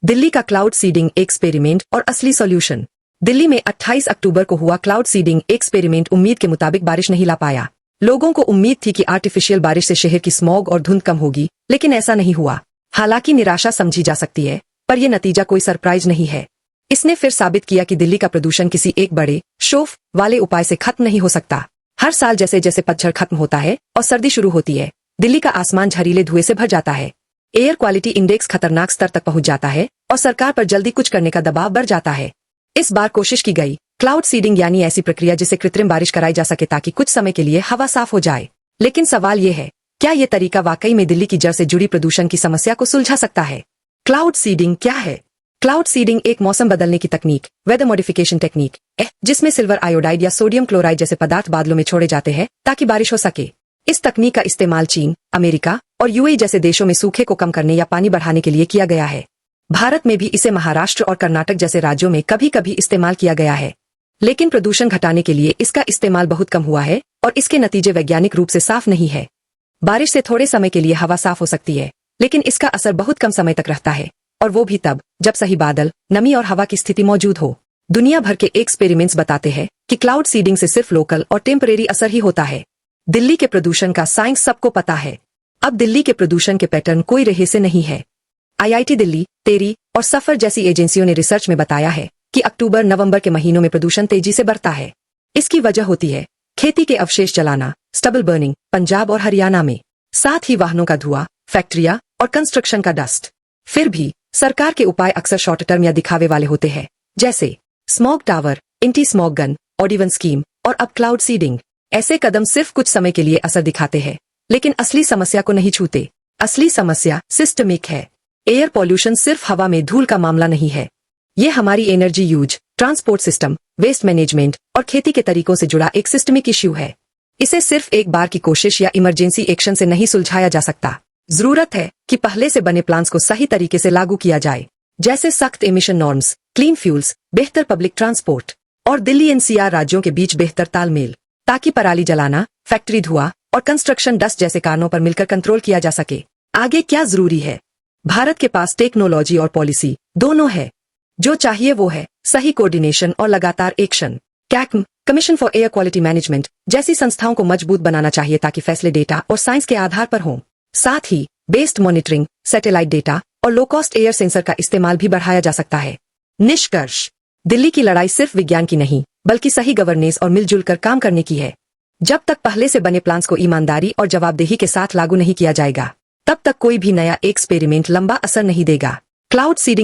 दिल्ली का cloud seeding experiment और असली सॉल्यूशन। दिल्ली में 28 अक्टूबर को हुआ क्लाउड सीडिंग एक्सपेरिमेंट उम्मीद के मुताबिक बारिश नहीं ला पाया। लोगों को उम्मीद थी कि आर्टिफिशियल बारिश से शहर की स्मॉग और धुंध कम होगी, लेकिन ऐसा नहीं हुआ। हालांकि निराशा समझी जा सकती है, पर यह नतीजा कोई सरप्राइज नहीं है। इसने फिर साबित किया कि दिल्ली का प्रदूषण किसी एक बड़े शोफ वाले उपाय से खत्म नहीं हो सकता। हर साल जैसे जैसे पतझड़ खत्म होता है और सर्दी शुरू होती है, दिल्ली का आसमान झरीले धुएं से भर जाता है। एयर क्वालिटी इंडेक्स खतरनाक स्तर तक पहुंच जाता है और सरकार पर जल्दी कुछ करने का दबाव बढ़ जाता है। इस बार कोशिश की गई क्लाउड सीडिंग यानी ऐसी प्रक्रिया जिसे कृत्रिम बारिश कराई जा सके ताकि कुछ समय के लिए हवा साफ हो जाए। लेकिन सवाल ये है, क्या ये तरीका वाकई में दिल्ली की जड़ से जुड़ी प्रदूषण की समस्या को सुलझा सकता है? क्लाउड सीडिंग क्या है? क्लाउड सीडिंग एक मौसम बदलने की तकनीक, वेदर मॉडिफिकेशन टेक्निक है, जिसमें सिल्वर आयोडाइड या सोडियम क्लोराइड जैसे पदार्थ बादलों में छोड़े जाते हैं ताकि बारिश हो सके। इस तकनीक का इस्तेमाल चीन, अमेरिका और यूएई जैसे देशों में सूखे को कम करने या पानी बढ़ाने के लिए किया गया है। भारत में भी इसे महाराष्ट्र और कर्नाटक जैसे राज्यों में कभी कभी इस्तेमाल किया गया है। लेकिन प्रदूषण घटाने के लिए इसका इस्तेमाल बहुत कम हुआ है और इसके नतीजे वैज्ञानिक रूप से साफ नहीं है। बारिश से थोड़े समय के लिए हवा साफ हो सकती है, लेकिन इसका असर बहुत कम समय तक रहता है, और वो भी तब जब सही बादल, नमी और हवा की स्थिति मौजूद हो। दुनिया भर के एक्सपेरिमेंट्स बताते हैं कि क्लाउड सीडिंग से सिर्फ लोकल और टेम्परेरी असर ही होता है। दिल्ली के प्रदूषण का साइंस सबको पता है। अब दिल्ली के प्रदूषण के पैटर्न कोई रहस्य नहीं है। आईआईटी दिल्ली, टेरी और सफर जैसी एजेंसियों ने रिसर्च में बताया है कि अक्टूबर-नवंबर के महीनों में प्रदूषण तेजी से बढ़ता है। इसकी वजह होती है खेती के अवशेष जलाना, स्टबल बर्निंग पंजाब और हरियाणा में, साथ ही वाहनों का धुआं, फैक्ट्रियां और कंस्ट्रक्शन का डस्ट। फिर भी सरकार के उपाय अक्सर शॉर्ट टर्म या दिखावे वाले होते हैं, जैसे smog tower, anti smog gun, odd even scheme और अब क्लाउड सीडिंग। ऐसे कदम सिर्फ कुछ समय के लिए असर दिखाते हैं, लेकिन असली समस्या को नहीं छूते। असली समस्या सिस्टमिक है। एयर पॉल्यूशन सिर्फ हवा में धूल का मामला नहीं है। ये हमारी energy use, transport system, waste management और खेती के तरीकों से जुड़ा एक सिस्टमिक इश्यू है। इसे सिर्फ एक बार की कोशिश या इमरजेंसी एक्शन से नहीं सुलझाया जा सकता। जरूरत है कि पहले से बने प्लान्स को सही तरीके से लागू किया जाए, जैसे सख्त एमिशन नॉर्म्स, क्लीन फ्यूल्स, बेहतर पब्लिक ट्रांसपोर्ट और दिल्ली एनसीआर राज्यों के बीच बेहतर तालमेल, ताकि पराली जलाना, फैक्ट्री धुआं और कंस्ट्रक्शन डस्ट जैसे कारणों पर मिलकर कंट्रोल किया जा सके। आगे क्या जरूरी है? भारत के पास टेक्नोलॉजी और पॉलिसी दोनों है। जो चाहिए वो है सही कोऑर्डिनेशन और लगातार action. CAQM, commission for air quality management जैसी संस्थाओं को मजबूत बनाना चाहिए ताकि फैसले डेटा और साइंस के आधार पर हों। साथ ही बेस्ड मॉनिटरिंग, सैटेलाइट डेटा और लो कॉस्ट एयर सेंसर का इस्तेमाल भी बढ़ाया जा सकता है। निष्कर्ष, दिल्ली की लड़ाई सिर्फ विज्ञान की नहीं, बल्कि सही गवर्नेंस और मिलजुल कर काम करने की है। जब तक पहले से बने प्लान्स को ईमानदारी और जवाबदेही के साथ लागू नहीं किया जाएगा, तब तक कोई भी नया एक्सपेरिमेंट लंबा असर नहीं देगा। Cloud seeding